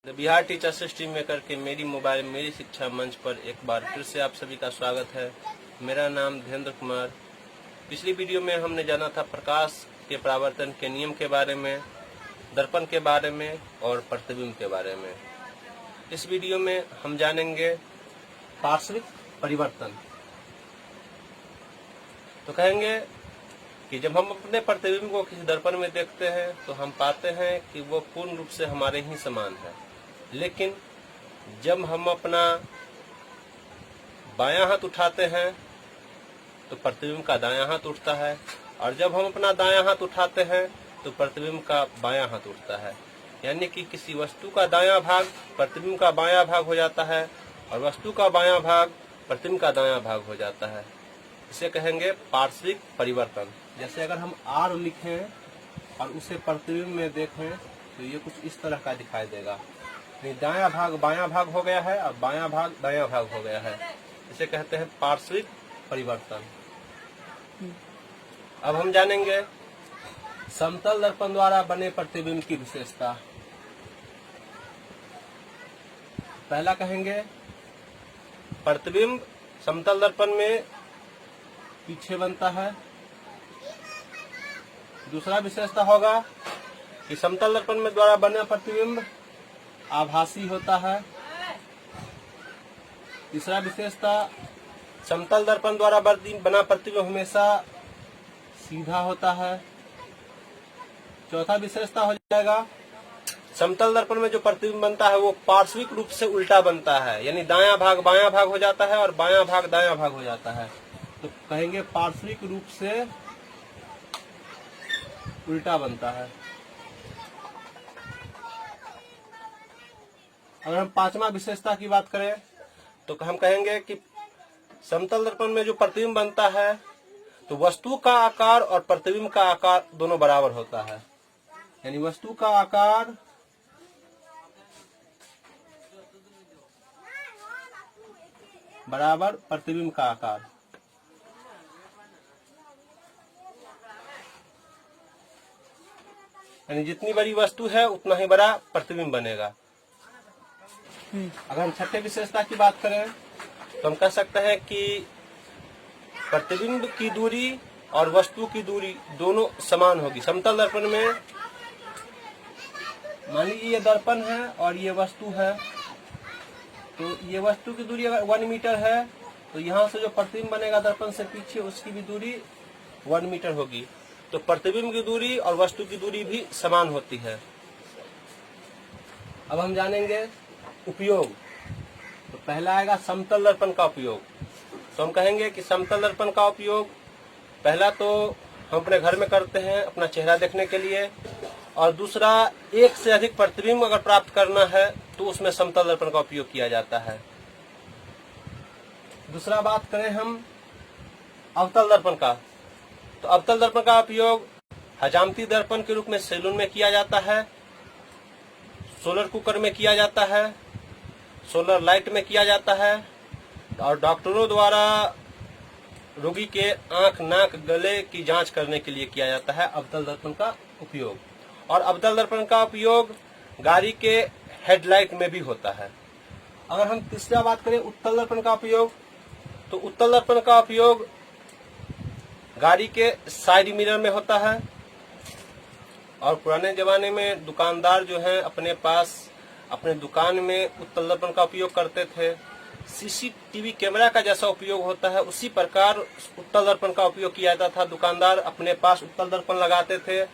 The Bihar teachers stream maker के मेरी mobile मेरी शिक्षा मंच पर एक बार फिर से आप सभी का स्वागत है। मेरा नाम धीरेन्द्र कुमार। पिछली वीडियो में हमने जाना था प्रकाश के परावर्तन के नियम के बारे में, दर्पण के बारे में और प्रतिबिंब के बारे में। इस वीडियो में हम जानेंगे पार्श्विक परिवर्तन। तो कहेंगे कि जब हम अपने प्रतिबिंब को किसी दर्पण में देखते हैं तो हम पाते हैं कि वो पूर्ण रूप से हमारे ही समान है, लेकिन जब हम अपना बायां हाथ उठाते हैं तो प्रतिबिंब का दायां हाथ उठता है, और जब हम अपना दायां हाथ उठाते हैं तो प्रतिबिंब का बायां हाथ उठता है। यानी कि किसी वस्तु का दायां भाग प्रतिबिंब का बायां भाग हो जाता है और वस्तु का बायां भाग प्रतिबिंब का दायां भाग हो जाता है। इसे कहेंगे पार्श्विक परिवर्तन। जैसे अगर हम R लिखें और उसे प्रतिबिंब में देखें तो ये कुछ इस तरह का दिखाई देगा। दायां भाग बायां भाग हो गया है और बायां भाग दायां भाग हो गया है। इसे कहते हैं पार्श्विक परिवर्तन। अब हम जानेंगे समतल दर्पण द्वारा बने प्रतिबिंब की विशेषता। पहला कहेंगे प्रतिबिंब समतल दर्पण में पीछे बनता है। दूसरा विशेषता होगा कि समतल दर्पण में द्वारा बना प्रतिबिंब आभासी होता है। तीसरा विशेषता समतल दर्पण द्वारा बना प्रतिबिंब हमेशा सीधा होता है। चौथा विशेषता हो जाएगा समतल दर्पण में जो प्रतिबिंब बनता है वो पार्श्विक रूप से उल्टा बनता है, यानी दायां भाग बायां भाग हो जाता है और बायां भाग दायां भाग हो जाता है। तो कहेंगे पार्श्विक रूप से उल्टा बनता है। अगर हम पांचवा विशेषता की बात करें तो हम कहेंगे कि समतल दर्पण में जो प्रतिबिंब बनता है तो वस्तु का आकार और प्रतिबिंब का आकार दोनों बराबर होता है। यानी वस्तु का आकार बराबर प्रतिबिंब का आकार। यानी जितनी बड़ी वस्तु है उतना ही बड़ा प्रतिबिंब बनेगा। अगर हम छठे विशेषता की बात करें तो हम कह सकते हैं कि प्रतिबिंब की दूरी और वस्तु की दूरी दोनों समान होगी। समतल दर्पण में मान लीजिए ये दर्पण है और ये वस्तु है, तो ये वस्तु की दूरी अगर 1 मीटर है तो यहाँ से जो प्रतिबिंब बनेगा दर्पण से पीछे उसकी भी दूरी 1 मीटर होगी। तो प्रतिबिंब की दूरी और वस्तु की दूरी भी समान होती है। अब हम जानेंगे उपयोग। तो पहला आएगा समतल दर्पण का उपयोग। तो हम कहेंगे कि समतल दर्पण का उपयोग पहला तो हम अपने घर में करते हैं अपना चेहरा देखने के लिए, और दूसरा एक से अधिक प्रतिबिंब अगर प्राप्त करना है तो उसमें समतल दर्पण का उपयोग किया जाता है। दूसरा बात करें हम अवतल दर्पण का, तो अवतल दर्पण का उपयोग हजामती दर्पण के रूप में सैलून में किया जाता है, सोलर कुकर में किया जाता है, सोलर लाइट में किया जाता है, और डॉक्टरों द्वारा रोगी के आंख नाक गले की जांच करने के लिए किया जाता है अवतल दर्पण का उपयोग। और अवतल दर्पण का उपयोग गाड़ी के हेडलाइट में भी होता है। अगर हम तीसरा बात करें उत्तल दर्पण का उपयोग, तो उत्तल दर्पण का उपयोग गाड़ी के साइड मिरर में होता है। और पुराने जमाने में दुकानदार जो है अपने पास अपने दुकान में उत्तल दर्पण का उपयोग करते थे। सीसीटीवी कैमरा का जैसा उपयोग होता है उसी प्रकार उत्तल दर्पण का उपयोग किया जाता था। दुकानदार अपने पास उत्तल दर्पण लगाते थे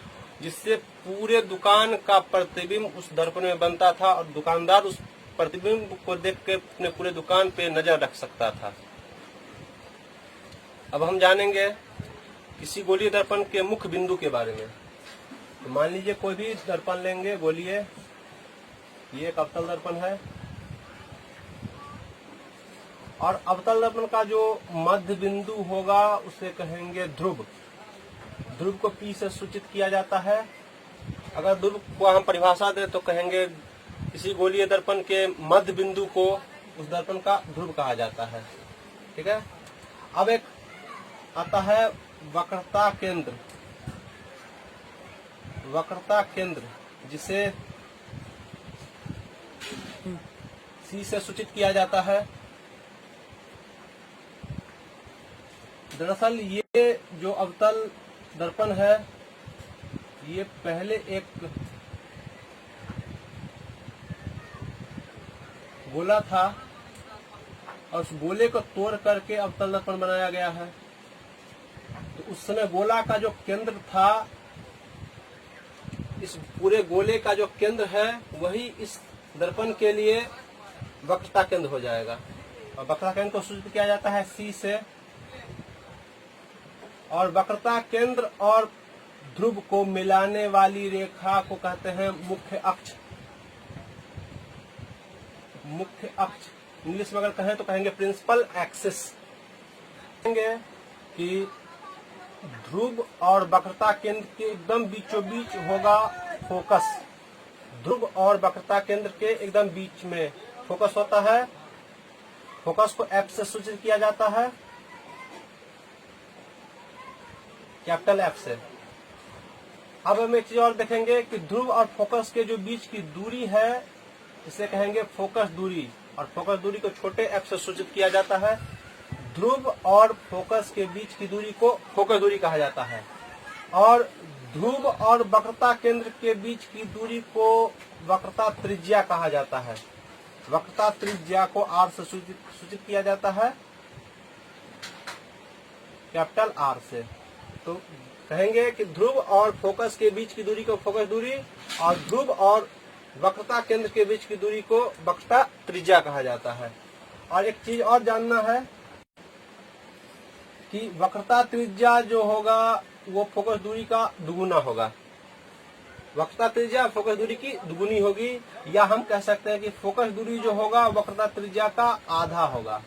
जिससे पूरे दुकान का प्रतिबिंब उस दर्पण में बनता था और दुकानदार उस प्रतिबिंब को देख के अपने पूरे दुकान पे नजर रख सकता था। अब हम जानेंगे किसी गोलीय दर्पण के मुख्य बिंदु के बारे में। तो मान लीजिए कोई भी दर्पण लेंगे गोलीय, ये एक अवतल दर्पण है, और अवतल दर्पण का जो मध्य बिंदु होगा उसे कहेंगे ध्रुव। ध्रुव को P से सूचित किया जाता है। अगर ध्रुव को हम परिभाषा दें तो कहेंगे किसी गोलीय दर्पण के मध्य बिंदु को उस दर्पण का ध्रुव कहा जाता है। ठीक है। अब एक आता है वक्रता केंद्र। वक्रता केंद्र जिसे C से सूचित किया जाता है। दरअसल ये जो अवतल दर्पण है ये पहले एक गोला था और उस गोले को तोड़ करके अवतल दर्पण बनाया गया है। तो उस समय गोला का जो केंद्र था, इस पूरे गोले का जो केंद्र है वही इस दर्पण के लिए वक्रता केंद्र हो जाएगा। और वक्रता केंद्र को सूचित किया जाता है C से। और वक्रता केंद्र और ध्रुव को मिलाने वाली रेखा को कहते हैं मुख्य अक्ष। मुख्य अक्ष इंग्लिश में अगर कहें तो कहेंगे प्रिंसिपल एक्सिस। कहेंगे कि ध्रुव और वक्रता केंद्र के एकदम बीचों बीच होगा फोकस। ध्रुव और वक्रता केंद्र के एकदम बीच में फोकस होता है। फोकस को F से सूचित किया जाता है, कैपिटल F से। अब हम एक चीज और देखेंगे कि ध्रुव और फोकस के जो बीच की दूरी है इसे कहेंगे फोकस दूरी, और फोकस दूरी को छोटे f से सूचित किया जाता है। ध्रुव और फोकस के बीच की दूरी को फोकस दूरी कहा जाता है, और ध्रुव और वक्रता केंद्र के बीच की दूरी को वक्रता त्रिज्या कहा जाता है। वक्रता त्रिज्या को r से सूचित किया जाता है, कैपिटल R से। तो कहेंगे कि ध्रुव और फोकस के बीच की दूरी को फोकस दूरी, और ध्रुव और वक्रता केंद्र के बीच की दूरी को वक्रता त्रिज्या कहा जाता है। और एक चीज और जानना है कि वक्रता त्रिज्या जो होगा वो फोकस दूरी का दुगुना होगा। वक्रता त्रिज्या फोकस दूरी की दुगुनी होगी, या हम कह सकते हैं कि फोकस दूरी जो होगा वक्रता त्रिज्या का आधा होगा।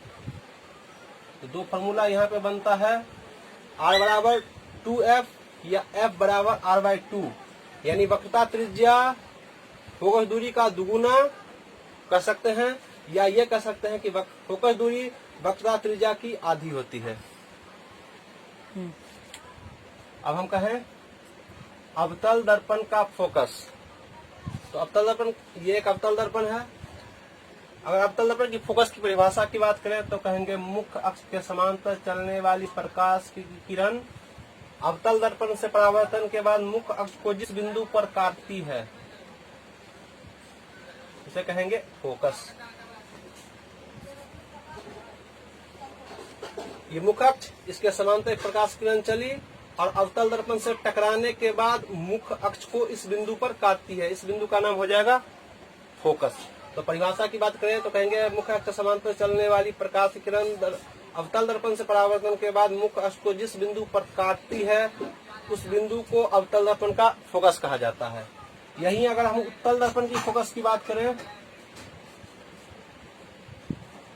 तो दो फॉर्मूला यहाँ पे बनता है, r बराबर 2f या f बराबर r/2, यानी वक्रता त्रिज्या फोकस दूरी का दुगुना कह सकते हैं, या ये कह सकते हैं कि फोकस दूरी वक्रता त्रिज्या की आधी होती है। अब हम कहें अवतल दर्पण का फोकस। तो अवतल दर्पण, ये एक अवतल दर्पण है। अगर अवतल दर्पण की फोकस की परिभाषा की बात करें तो कहेंगे मुख्य अक्ष के समांतर चलने वाली प्रकाश की किरण अवतल दर्पण से परावर्तन के बाद मुख्य अक्ष को जिस बिंदु पर काटती है उसे कहेंगे फोकस। ये मुख्य अक्ष, इसके समांतर प्रकाश किरण चली और अवतल दर्पण से टकराने के बाद मुख्य अक्ष को इस बिंदु पर काटती है। इस बिंदु का नाम हो जाएगा फोकस। तो परिभाषा की बात करें तो कहेंगे मुख्य अक्ष समांतर चलने वाली प्रकाश किरण अवतल दर्पण से परावर्तन के बाद मुख्य अक्ष को जिस बिंदु पर काटती है उस बिंदु को अवतल दर्पण का फोकस कहा जाता है। यही अगर हम उत्तल दर्पण की फोकस की बात करें,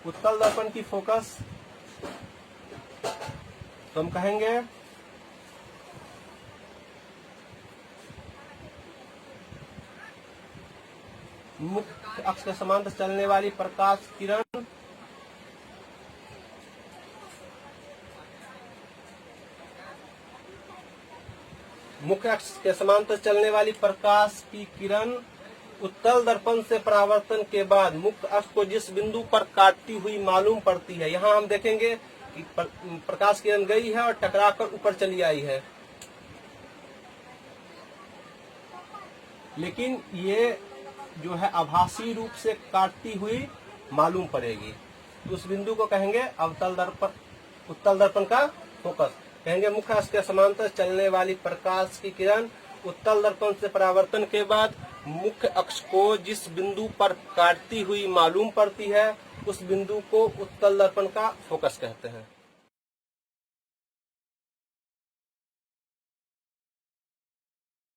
उत्तल दर्पण की फोकस, तो हम कहेंगे मुख्य अक्ष के समांतर चलने वाली प्रकाश किरण मुख्य अक्ष के समांतर चलने वाली प्रकाश की किरण उत्तल दर्पण से परावर्तन के बाद मुख्य अक्ष को जिस बिंदु पर काटती हुई मालूम पड़ती है। यहाँ हम देखेंगे कि प्रकाश किरण गई है और टकराकर ऊपर चली आई है, लेकिन ये जो है आभासी रूप से काटती हुई मालूम पड़ेगी। तो उस बिंदु को कहेंगे अवतल दर्पण, उत्तल दर्पण का फोकस। कहेंगे मुख्य अक्ष के समांतर चलने वाली प्रकाश की किरण उत्तल दर्पण से परावर्तन के बाद मुख्य अक्ष को जिस बिंदु पर काटती हुई मालूम पड़ती है उस बिंदु को उत्तल दर्पण का फोकस कहते हैं।